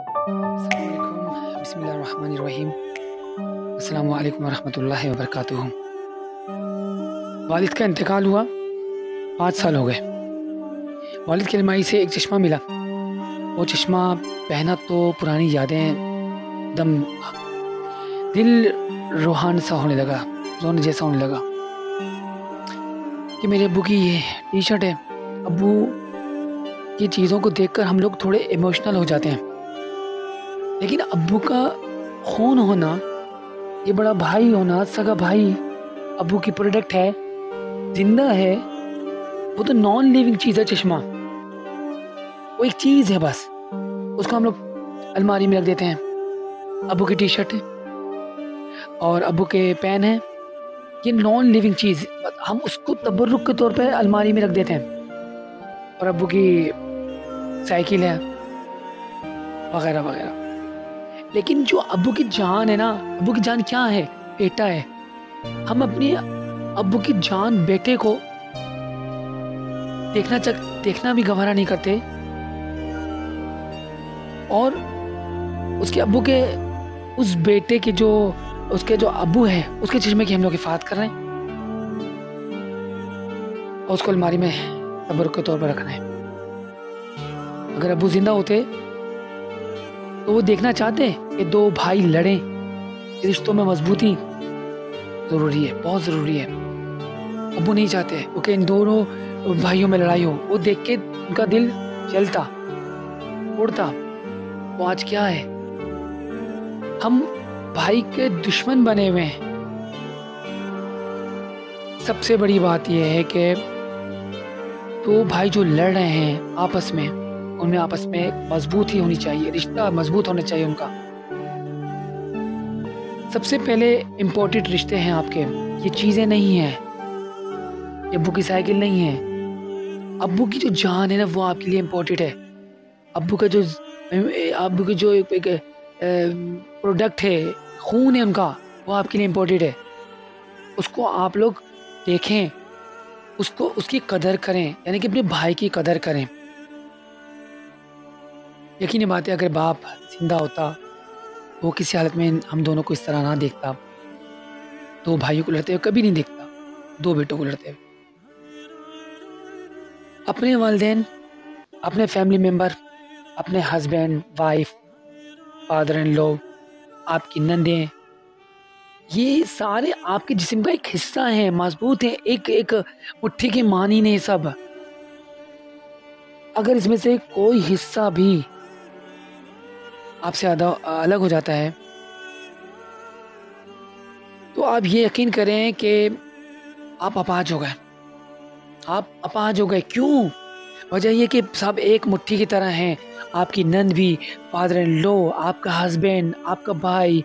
अस्सलामुअलैकुम, बिस्मिल्लाहिर्रहमानिर्रहीम, अस्सलामु अलैकुम वरहमतुल्लाहि वबरकातुहू। वालिद का इंतकाल हुआ, 5 साल हो गए। वालिद की अलमारी से एक चश्मा मिला। वो चश्मा पहना तो पुरानी यादें एकदम दिल रूहान सा होने लगा, रोने जैसा होने लगा कि मेरे अब्बू की ये टी-शर्ट है। अब्बू की चीज़ों को देखकर हम लोग थोड़े इमोशनल हो जाते हैं। लेकिन अब्बू का खून होना, ये बड़ा भाई होना, सगा भाई अब्बू की प्रोडक्ट है, ज़िंदा है। वो तो नॉन लिविंग चीज़ है चश्मा। वो एक चीज़ है बस। उसको हम लोग अलमारी में रख देते हैं। अब्बू की टी-शर्ट है और अब्बू के पेन है। ये नॉन लिविंग चीज़, हम उसको तबर्रुक के तौर पे अलमारी में रख देते हैं। और अब्बू की साइकिल है वगैरह वगैरह। लेकिन जो अब्बू की जान है ना, अब्बू की जान क्या है? बेटा है। हम अपने अब्बू की जान बेटे को देखना भी गवारा नहीं करते। और उसके अब्बू के, उस बेटे के जो, उसके जो अब्बू है, उसके चश्मे की हम लोग हिफाजत कर रहे हैं और उसको अलमारी में तबर्रुक के तौर पर रखना है। अगर अब्बू जिंदा होते तो वो देखना चाहते कि 2 भाई लड़ें। रिश्तों में मजबूती ज़रूरी है, बहुत ज़रूरी है। अब्बू नहीं चाहते वो कि इन दोनों भाइयों में लड़ाई हो। वो देख के उनका दिल जलता, उड़ता। वो आज क्या है? हम भाई के दुश्मन बने हुए हैं। सबसे बड़ी बात यह है कि 2 भाई जो लड़ रहे हैं आपस में, उनमें आपस में मजबूती होनी चाहिए, रिश्ता मजबूत होना चाहिए उनका। सबसे पहले इम्पोर्टेंट रिश्ते हैं आपके। ये चीज़ें नहीं हैं, ये अब्बू की साइकिल नहीं है। अब्बू की जो जान है ना, वो आपके लिए इम्पोर्टेंट है। अब्बू का जो एक प्रोडक्ट है, खून है उनका, वो आपके लिए इम्पोर्टेंट है। उसको आप लोग देखें, उसको, उसकी कदर करें, यानी कि अपने भाई की कदर करें। यकीनी बात है, अगर बाप जिंदा होता वो किसी हालत में हम दोनों को इस तरह ना देखता। 2 भाइयों को लड़ते हुए कभी नहीं देखता, 2 बेटों को लड़ते हुए। अपने वालिदैन, अपने फैमिली मेम्बर, अपने husband, wife, father in law, आपकी नंदें, ये सारे आपके जिस्म का एक हिस्सा हैं, मजबूत हैं, एक एक मुट्ठी की मानी नहीं सब। अगर इसमें से कोई हिस्सा भी आपसे अलग हो जाता है तो आप ये यकीन करें कि आप अपाहिज हो गए। आप अपाहिज हो गए। क्यों? वजह ये कि सब एक मुट्ठी की तरह हैं। आपकी नंद भी, फादर इन लॉ, आपका हस्बैंड, आपका भाई,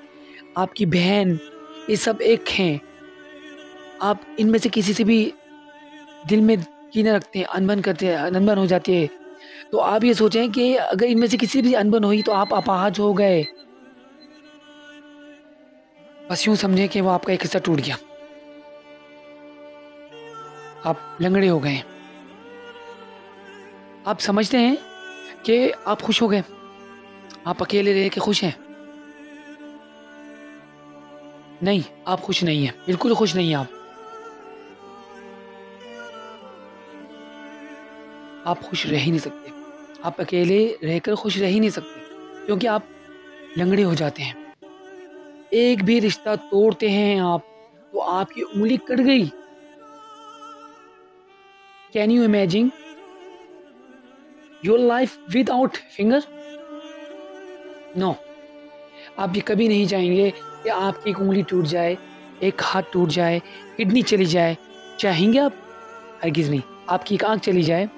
आपकी बहन, ये सब एक हैं। आप इनमें से किसी से भी दिल में कीना रखते हैं, अनबन करते हैं, अनबन हो जाती है, तो आप ये सोचें कि अगर इनमें से किसी भी अनबन हुई तो आप अपाहिज हो गए। बस यूं समझें कि वो आपका एक हिस्सा टूट गया, आप लंगड़े हो गए। आप समझते हैं कि आप खुश हो गए, आप अकेले रह के खुश हैं। नहीं, आप खुश नहीं हैं, बिल्कुल खुश नहीं हैं आप। आप खुश रह ही नहीं सकते। आप अकेले रहकर खुश रह ही नहीं सकते, क्योंकि आप लंगड़े हो जाते हैं। एक भी रिश्ता तोड़ते हैं आप तो आपकी उंगली कट गई। Can you imagine your life without finger? No. आप ये कभी नहीं चाहेंगे कि आपकी एक उंगली टूट जाए, एक हाथ टूट जाए, किडनी चली जाए। चाहेंगे आप? हरगिज़ नहीं। आपकी एक आँख चली जाए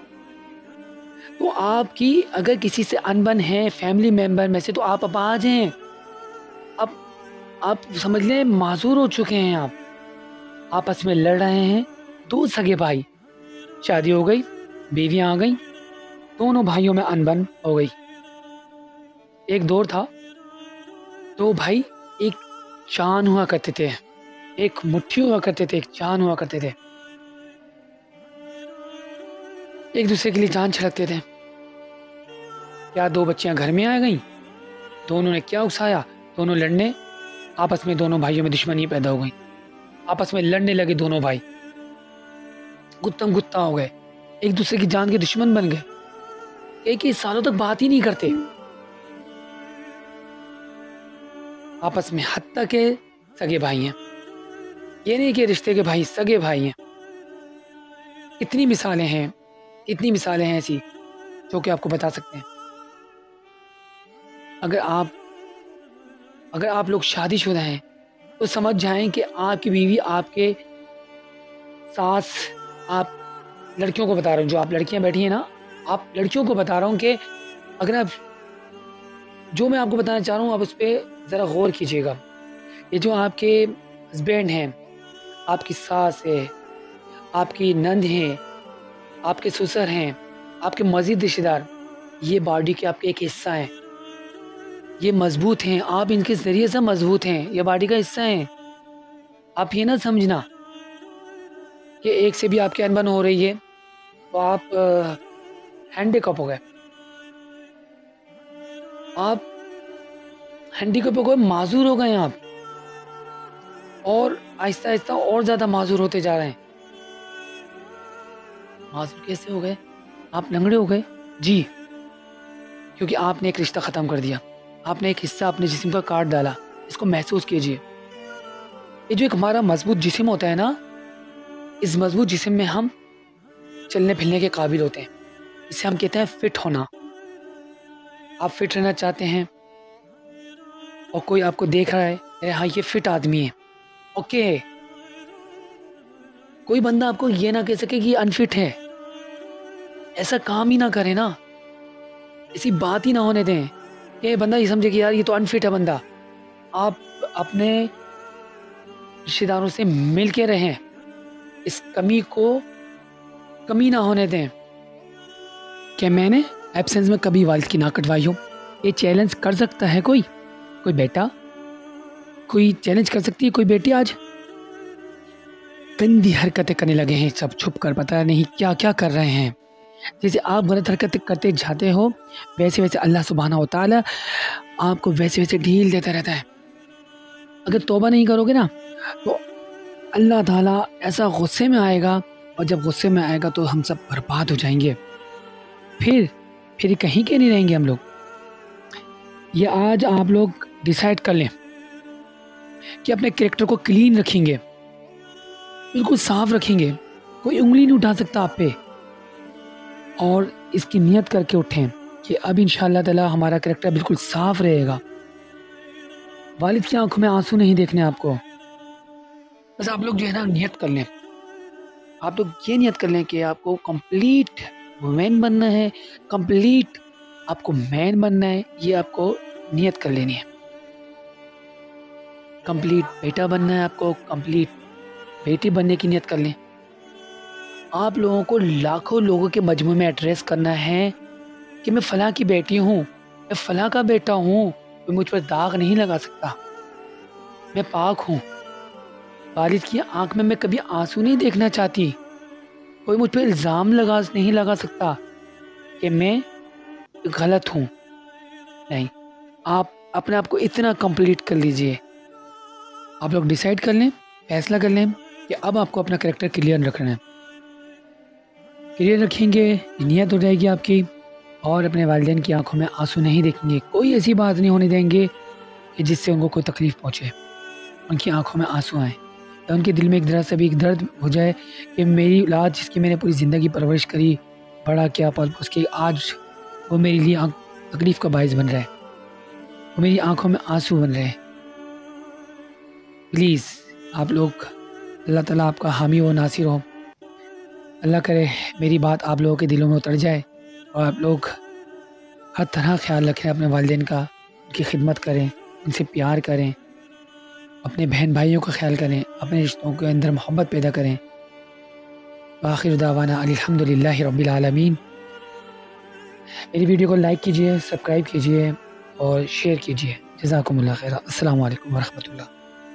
तो आपकी, अगर किसी से अनबन है फैमिली मेंबर में से, तो आप अपाहिज हैं। अब आप समझ लें माज़ूर हो चुके हैं। आप आपस में लड़ रहे हैं, 2 सगे भाई, शादी हो गई, बीवियाँ आ गई, दोनों भाइयों में अनबन हो गई। एक दौर था, 2 भाई एक जान हुआ करते थे, एक मुट्ठी हुआ करते थे, एक जान हुआ करते थे। एक दूसरे के लिए जान छिड़कते थे। क्या 2 बच्चियां घर में आ गई दोनों ने क्या उकसाया, दोनों लड़ने, आपस में दोनों भाइयों में दुश्मनी पैदा हो गई। आपस में लड़ने लगे दोनों भाई, गुत्तम गुत्ता हो गए, एक दूसरे की जान के दुश्मन बन गए। एक ही सालों तक बात ही नहीं करते आपस में, हत्ता के सगे भाई हैं। ये नहीं कि रिश्ते के भाई, सगे भाई हैं। इतनी मिसालें हैं ऐसी जो कि आपको बता सकते हैं। अगर आप लोग शादीशुदा हैं तो समझ जाएं कि आपकी बीवी, आपके सास, आप लड़कियों को बता रहा हूँ, जो आप लड़कियां बैठी हैं ना, आप लड़कियों को बता रहा हूँ कि अगर आप, जो मैं आपको बताना चाह रहा हूँ, आप उस पर ज़रा गौर कीजिएगा। ये जो आपके हस्बैंड हैं, आपकी सास है, आपकी नंद हैं, आपके ससुर हैं, आपके मज़ीद रिश्तेदार, ये बॉडी के आपके एक हिस्सा हैं। ये मजबूत हैं, आप इनके ज़रिए से मजबूत हैं, ये बॉडी का हिस्सा हैं। आप ये ना समझना कि एक से भी आपकी अनबन हो रही है तो आप हैंडीकैप हो गए, आप हैंडीकैप हो गए, माजूर हो गए आप, और आहिस्ता आहिस्ता और ज़्यादा माजूर होते जा रहे हैं। माजूर कैसे हो गए? आप लंगड़े हो गए जी, क्योंकि आपने एक रिश्ता ख़त्म कर दिया, आपने एक हिस्सा अपने जिस्म का काट डाला। इसको महसूस कीजिए। ये जो एक हमारा मजबूत जिस्म होता है ना, इस मजबूत जिस्म में हम चलने फिरने के काबिल होते हैं। इसे हम कहते हैं फिट होना। आप फिट रहना चाहते हैं और कोई आपको देख रहा है, अरे हाँ ये फिट आदमी है, ओके, कोई बंदा आपको ये ना कह सके कि ये अनफिट है। ऐसा काम ही ना करे ना, ऐसी बात ही ना होने दें कि बंदा ये समझे कि यार ये तो अनफिट है बंदा। आप अपने रिश्तेदारों से मिल के रहें, इस कमी को कमी ना होने दें। क्या मैंने एब्सेंस में कभी वालिद की ना कटवाई हो? ये चैलेंज कर सकता है कोई बेटा? कोई चैलेंज कर सकती है कोई बेटी? आज गंदी हरकतें करने लगे हैं सब छुप कर, पता नहीं क्या क्या कर रहे हैं। जैसे आप गलत हरकतें करते जाते हो, वैसे वैसे अल्लाह सुब्हानहू व तआला आपको वैसे वैसे ढील देता रहता है। अगर तौबा नहीं करोगे ना तो अल्लाह ताला ऐसा गुस्से में आएगा, और जब गुस्से में आएगा तो हम सब बर्बाद हो जाएंगे। फिर कहीं के नहीं रहेंगे हम लोग। ये आज आप लोग डिसाइड कर लें कि अपने कैरेक्टर को क्लीन रखेंगे, बिल्कुल साफ रखेंगे, कोई उंगली नहीं उठा सकता आप पे, और इसकी नियत करके उठें कि अब इंशाअल्लाह ताला हमारा कैरेक्टर बिल्कुल साफ रहेगा। वालिद की आंखों में आंसू नहीं देखने आपको। बस आप लोग जो है ना नियत कर लें, आप लोग ये नियत कर लें कि आपको कंप्लीट वुमेन बनना है, कंप्लीट आपको मैन बनना है। ये आपको नियत कर लेनी है। कंप्लीट बेटा बनना है आपको, कंप्लीट बेटी बनने की नियत कर लें। आप लोगों को लाखों लोगों के मजमू में एड्रेस करना है कि मैं फ़लाँ की बेटी हूँ, मैं फ़लाँ का बेटा हूँ, कोई मुझ पर दाग नहीं लगा सकता, मैं पाक हूँ। वालिद की आंख में मैं कभी आंसू नहीं देखना चाहती, कोई मुझ पर इल्ज़ाम नहीं लगा सकता कि मैं गलत हूँ। नहीं, आप अपने आप को इतना कंप्लीट कर लीजिए। आप लोग डिसाइड कर लें, फैसला कर लें कि अब आपको अपना कैरेक्टर क्लियर रखना है। क्लियर रखेंगे, नियत हो जाएगी आपकी, और अपने वालिदैन की आंखों में आंसू नहीं देखेंगे। कोई ऐसी बात नहीं होने देंगे कि जिससे उनको कोई तकलीफ़ पहुँचे, उनकी आंखों में आंसू आए, या उनके दिल में एक ज़रा सा भी एक दर्द हो जाए कि मेरी औलाद जिसकी मैंने पूरी ज़िंदगी परवरिश करी, बड़ा क्या पल, उसके आज वो मेरे लिए तकलीफ़ का बायस बन रहा है, वो मेरी आंखों में आंसू बन रहे हैं। प्लीज़ आप लोग, अल्लाह ताला आपका हामी व नासिर हो। अल्लाह करे मेरी बात आप लोगों के दिलों में उतर जाए, और आप लोग हर तरह ख्याल रखें अपने वालिदैन का, उनकी खिदमत करें, उनसे प्यार करें, अपने बहन भाइयों का ख्याल करें, अपने रिश्तों के अंदर मोहब्बत पैदा करें। आखिर दावाना अल्हम्दुलिल्लाहि रब्बिल आलमीन। मेरी वीडियो को लाइक कीजिए, सब्सक्राइब कीजिए और शेयर कीजिए। जज़ाकुमुल्लाह खैर। अस्सलामु अलैकुम व रहमतुल्लाह।